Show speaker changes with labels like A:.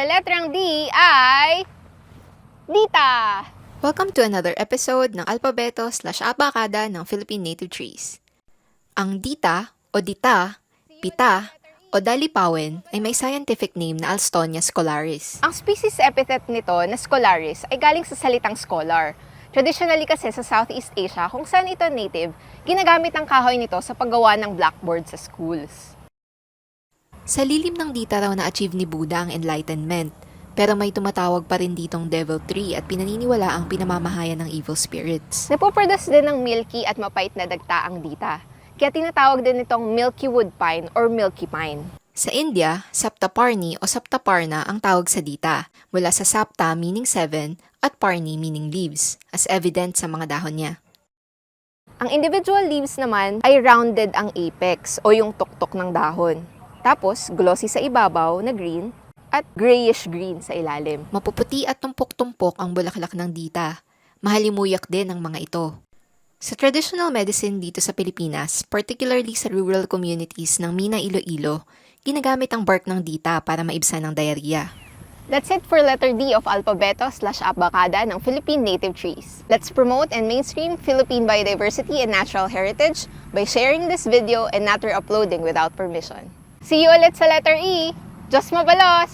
A: sa letrang D ay Dita!
B: Welcome to another episode ng Alpabeto/Abakada ng Philippine Native Trees. Ang dita o dita, pita o dalipawen ay may scientific name na Alstonia scolaris.
A: Ang species epithet nito na scolaris ay galing sa salitang scholar. Traditionally kasi sa Southeast Asia, kung saan ito native, ginagamit ang kahoy nito sa paggawa ng blackboard sa schools.
B: Sa lilim ng dita raw na-achieve ni Buddha ang enlightenment, pero may tumatawag pa rin ditong devil tree at pinaniniwala ang pinamamahayan ng evil spirits.
A: Napoproduce din ng milky at mapait na dagta ang dita, kaya tinatawag din itong milky wood pine or milky pine.
B: Sa India, Saptaparni o Saptaparna ang tawag sa dita, mula sa Sapta meaning 7 at Parni meaning leaves, as evident sa mga dahon niya.
A: Ang individual leaves naman ay rounded ang apex o yung tuktok ng dahon. Tapos, glossy sa ibabaw na green at grayish-green sa ilalim.
B: Mapuputi at tumpok-tumpok ang bulaklak ng dita. Mahalimuyak din ang mga ito. Sa traditional medicine dito sa Pilipinas, particularly sa rural communities ng Mina, Iloilo, ginagamit ang bark ng dita para maibsan ang diarrhea.
A: That's it for letter D of Alpabeto/Abakada ng Philippine Native Trees. Let's promote and mainstream Philippine biodiversity and natural heritage by sharing this video and not re-uploading without permission. See you ulit sa letter E! Diyos mabalos!